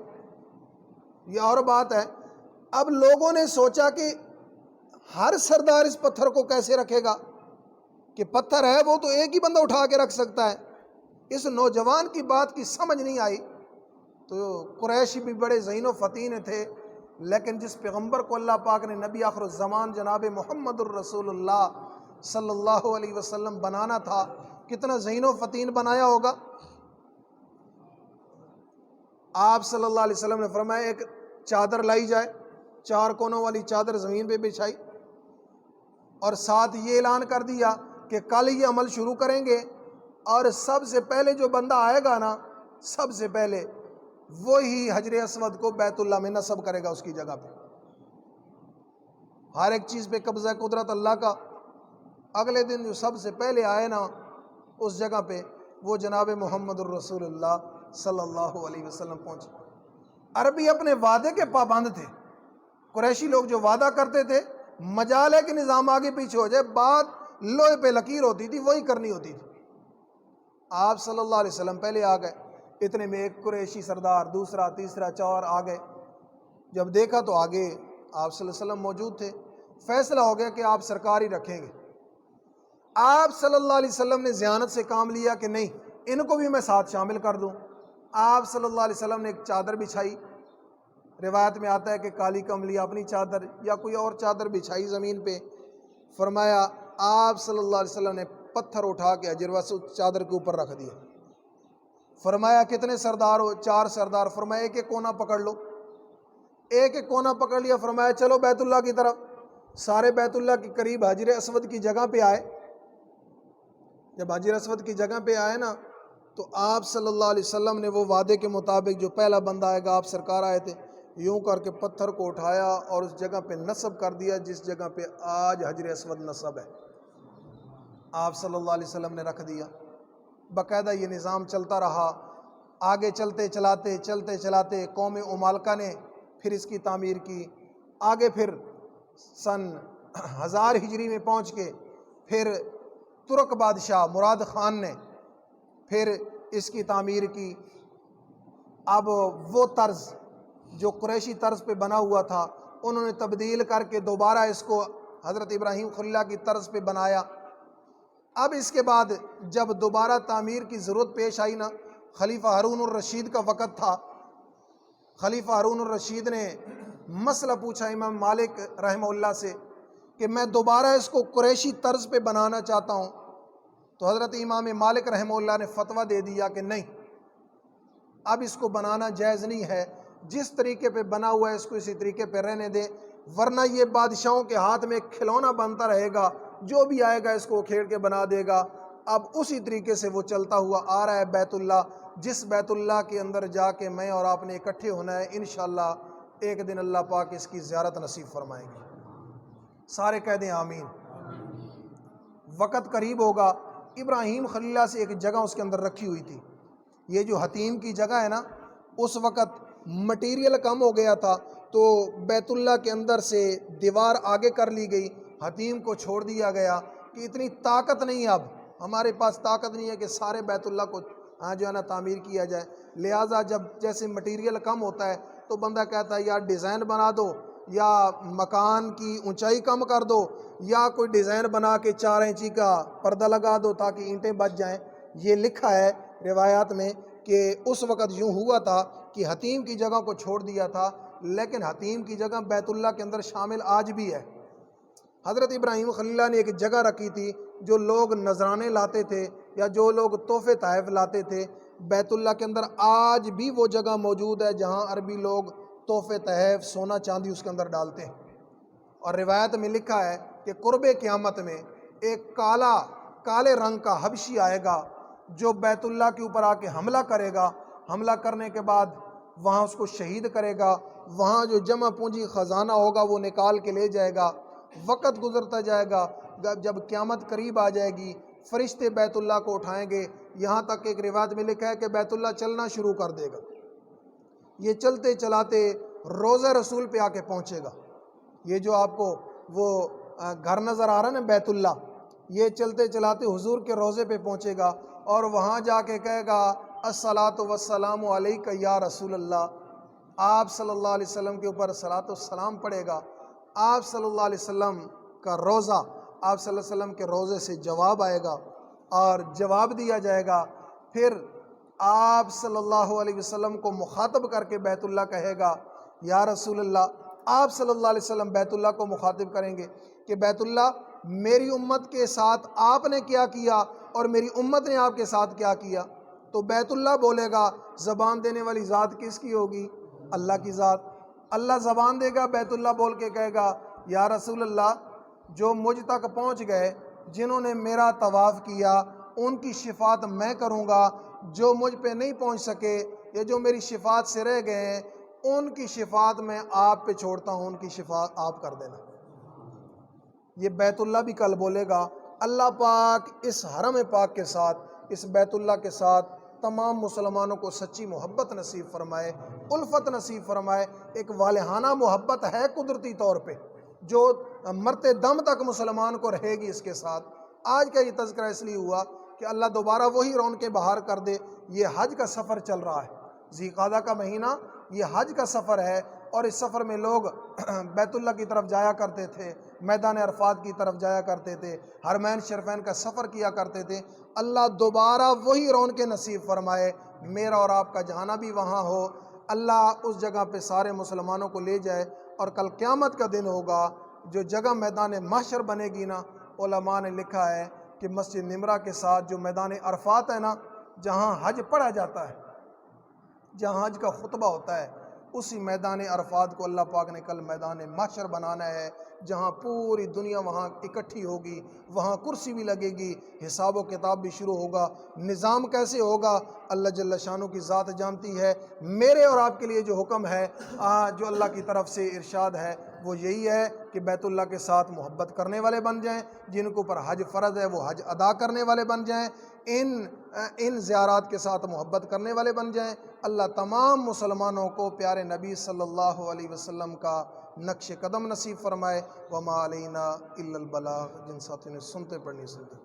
یہ اور بات ہے۔ اب لوگوں نے سوچا کہ ہر سردار اس پتھر کو کیسے رکھے گا، کہ پتھر ہے وہ تو ایک ہی بندہ اٹھا کے رکھ سکتا ہے۔ اس نوجوان کی بات کی سمجھ نہیں آئی۔ تو قریشی بھی بڑے ذہین و فطین تھے، لیکن جس پیغمبر کو اللہ پاک نے نبی آخر الزمان جناب محمد الرسول اللہ صلی اللہ علیہ وسلم بنانا تھا، کتنا ذہین و فطین بنایا ہوگا۔ آپ صلی اللہ علیہ وسلم نے فرمایا ایک چادر لائی جائے، 4 کونوں والی چادر زمین پہ بچھائی، اور ساتھ یہ اعلان کر دیا کہ کل یہ عمل شروع کریں گے، اور سب سے پہلے جو بندہ آئے گا نا، سب سے پہلے وہی حجر اسود کو بیت اللہ میں نصب کرے گا اس کی جگہ پہ۔ ہر ایک چیز پہ قبضہ قدرت اللہ کا۔ اگلے دن جو سب سے پہلے آئے نا اس جگہ پہ، وہ جناب محمد الرسول اللہ صلی اللہ علیہ وسلم پہنچے۔ عربی اپنے وعدے کے پابند تھے۔ قریشی لوگ جو وعدہ کرتے تھے، مجال ہے کہ نظام آگے پیچھے ہو جائے، بات لوہے پہ لکیر ہوتی تھی، وہی کرنی ہوتی تھی۔ آپ صلی اللہ علیہ وسلم پہلے آ گئے، اتنے میں ایک قریشی سردار، دوسرا، تیسرا، چور آ گئے۔ جب دیکھا تو آگے آپ صلی اللہ علیہ وسلم موجود تھے۔ فیصلہ ہو گیا کہ آپ سرکار ہی رکھیں گے۔ آپ صلی اللہ علیہ وسلم نے ذہانت سے کام لیا کہ نہیں، ان کو بھی میں ساتھ شامل کر دوں۔ آپ صلی اللہ علیہ وسلم نے ایک چادر بچھائی، روایت میں آتا ہے کہ کالی کملی اپنی چادر یا کوئی اور چادر بچھائی زمین پہ۔ فرمایا آپ صلی اللہ علیہ وسلم نے پتھر اٹھا کے حجر اسود چادر کے اوپر رکھ دیا۔ فرمایا کتنے سردار ہو؟ 4 سردار۔ فرمایا ایک ایک کونا پکڑ لو۔ ایک ایک کونا پکڑ لیا۔ فرمایا چلو بیت اللہ کی طرف۔ سارے بیت اللہ کے قریب حجر اسود کی جگہ پہ آئے۔ جب حجر اسود کی جگہ پہ آئے نا، تو آپ صلی اللہ علیہ وسلم نے وہ وعدے کے مطابق جو پہلا بندہ آئے گا، آپ سرکار آئے تھے، یوں کر کے پتھر کو اٹھایا اور اس جگہ پہ نصب کر دیا جس جگہ پہ آج حجر اسود نصب ہے۔ آپ صلی اللہ علیہ وسلم نے رکھ دیا۔ باقاعدہ یہ نظام چلتا رہا۔ آگے چلتے چلاتے قوم امالکہ نے پھر اس کی تعمیر کی۔ آگے پھر سن 1000 ہجری میں پہنچ کے پھر ترک بادشاہ مراد خان نے پھر اس کی تعمیر کی۔ اب وہ طرز جو قریشی طرز پہ بنا ہوا تھا، انہوں نے تبدیل کر کے دوبارہ اس کو حضرت ابراہیم خلیل اللہ کی طرز پہ بنایا۔ اب اس کے بعد جب دوبارہ تعمیر کی ضرورت پیش آئی نا، خلیفہ ہارون الرشید کا وقت تھا۔ خلیفہ ہارون الرشید نے مسئلہ پوچھا امام مالک رحمہ اللہ سے کہ میں دوبارہ اس کو قریشی طرز پہ بنانا چاہتا ہوں۔ تو حضرت امام مالک رحمہ اللہ نے فتویٰ دے دیا کہ نہیں، اب اس کو بنانا جائز نہیں ہے، جس طریقے پہ بنا ہوا ہے اس کو اسی طریقے پہ رہنے دے، ورنہ یہ بادشاہوں کے ہاتھ میں ایک کھلونا بنتا رہے گا، جو بھی آئے گا اس کو کھیڑ کے بنا دے گا۔ اب اسی طریقے سے وہ چلتا ہوا آ رہا ہے بیت اللہ، جس بیت اللہ کے اندر جا کے میں اور آپ نے اکٹھے ہونا ہے۔ انشاءاللہ ایک دن اللہ پاک اس کی زیارت نصیب فرمائیں گے۔ سارے کہہ دیں آمین۔ وقت قریب ہوگا۔ ابراہیم خلیل اللہ سے ایک جگہ اس کے اندر رکھی ہوئی تھی۔ یہ جو حتیم کی جگہ ہے نا، اس وقت مٹیریل کم ہو گیا تھا، تو بیت اللہ کے اندر سے دیوار آگے کر لی گئی، حتیم کو چھوڑ دیا گیا کہ اتنی طاقت نہیں، اب ہمارے پاس طاقت نہیں ہے کہ سارے بیت اللہ کو جو ہے نا تعمیر کیا جائے۔ لہٰذا جب جیسے مٹیریل کم ہوتا ہے تو بندہ کہتا ہے یار ڈیزائن بنا دو، یا مکان کی اونچائی کم کر دو یا کوئی ڈیزائن بنا کے 4 انچی کا پردہ لگا دو تاکہ اینٹیں بچ جائیں۔ یہ لکھا ہے روایات میں کہ اس وقت یوں ہوا تھا کہ حتیم کی جگہ کو چھوڑ دیا تھا، لیکن حتیم کی جگہ بیت اللہ کے اندر شامل آج بھی ہے۔ حضرت ابراہیم خلیل اللہ نے ایک جگہ رکھی تھی، جو لوگ نذرانے لاتے تھے یا جو لوگ تحفے تحائف لاتے تھے، بیت اللہ کے اندر آج بھی وہ جگہ موجود ہے جہاں عربی لوگ تحفے تحائف سونا چاندی اس کے اندر ڈالتے ہیں۔ اور روایت میں لکھا ہے کہ قرب قیامت میں ایک کالے رنگ کا حبشی آئے گا جو بیت اللہ کے اوپر آ کے حملہ کرے گا، حملہ کرنے کے بعد وہاں اس کو شہید کرے گا، وہاں جو جمع پونجی خزانہ ہوگا وہ نکال کے لے جائے گا۔ وقت گزرتا جائے گا، جب قیامت قریب آ جائے گی فرشتے بیت اللہ کو اٹھائیں گے، یہاں تک کہ ایک روایت میں لکھا ہے کہ بیت اللہ چلنا شروع کر دے گا۔ یہ چلتے چلاتے روضہ رسول پہ آ کے پہنچے گا۔ یہ جو آپ کو وہ گھر نظر آ رہا ہے نا بیت اللہ، یہ چلتے چلاتے حضور کے روضے پہ پہنچے گا اور وہاں جا کے کہے گا الصلاۃ والسلام علیک یا رسول اللہ۔ آپ صلی اللہ علیہ وسلم کے اوپر صلاۃ والسلام پڑھے گا۔ آپ صلی اللہ علیہ وسلم کا روضہ، آپ صلی اللہ علیہ وسلم کے روضے سے جواب آئے گا اور جواب دیا جائے گا۔ پھر آپ صلی اللہ علیہ وسلم کو مخاطب کر کے بیت اللہ کہے گا یا رسول اللہ۔ آپ صلی اللہ علیہ وسلم بیت اللہ کو مخاطب کریں گے کہ بیت اللہ میری امت کے ساتھ آپ نے کیا کیا اور میری امت نے آپ کے ساتھ کیا کیا؟ تو بیت اللہ بولے گا، زبان دینے والی ذات کس کی ہوگی؟ اللہ کی ذات۔ اللہ زبان دے گا، بیت اللہ بول کے کہے گا یا رسول اللہ جو مجھ تک پہنچ گئے، جنہوں نے میرا طواف کیا ان کی شفاعت میں کروں گا، جو مجھ پہ نہیں پہنچ سکے یا جو میری شفاعت سے رہ گئے ہیں ان کی شفاعت میں آپ پہ چھوڑتا ہوں، ان کی شفاعت آپ کر دینا۔ یہ بیت اللہ بھی کل بولے گا۔ اللہ پاک اس حرم پاک کے ساتھ، اس بیت اللہ کے ساتھ تمام مسلمانوں کو سچی محبت نصیب فرمائے، الفت نصیب فرمائے۔ ایک والہانہ محبت ہے قدرتی طور پہ جو مرتے دم تک مسلمان کو رہے گی اس کے ساتھ۔ آج کا یہ تذکرہ اس لیے ہوا کہ اللہ دوبارہ وہی رونقیں بہار کر دے۔ یہ حج کا سفر چل رہا ہے، ذی قعدہ کا مہینہ یہ حج کا سفر ہے، اور اس سفر میں لوگ بیت اللہ کی طرف جایا کرتے تھے، میدان عرفات کی طرف جایا کرتے تھے، حرمین شریفین کا سفر کیا کرتے تھے۔ اللہ دوبارہ وہی رونقیں نصیب فرمائے، میرا اور آپ کا جانا بھی وہاں ہو۔ اللہ اس جگہ پہ سارے مسلمانوں کو لے جائے، اور کل قیامت کا دن ہوگا جو جگہ میدان محشر بنے گی نا، علماء نے لکھا ہے کہ مسجد نمرہ کے ساتھ جو میدان عرفات ہے نا، جہاں حج پڑھا جاتا ہے، جہاں حج کا خطبہ ہوتا ہے، اسی میدان عرفات کو اللہ پاک نے کل میدان محشر بنانا ہے، جہاں پوری دنیا وہاں اکٹھی ہوگی، وہاں کرسی بھی لگے گی، حساب و کتاب بھی شروع ہوگا۔ نظام کیسے ہوگا اللہ جل شانہ کی ذات جانتی ہے۔ میرے اور آپ کے لیے جو حکم ہے، جو اللہ کی طرف سے ارشاد ہے، وہ یہی ہے کہ بیت اللہ کے ساتھ محبت کرنے والے بن جائیں، جن کے اوپر حج فرض ہے وہ حج ادا کرنے والے بن جائیں، ان زیارات کے ساتھ محبت کرنے والے بن جائیں۔ اللہ تمام مسلمانوں کو پیارے نبی صلی اللہ علیہ وسلم کا نقش قدم نصیب فرمائے۔ وما علینا الا البلاغ، جن ساتھیوں نے سنتے پڑھنی سنتے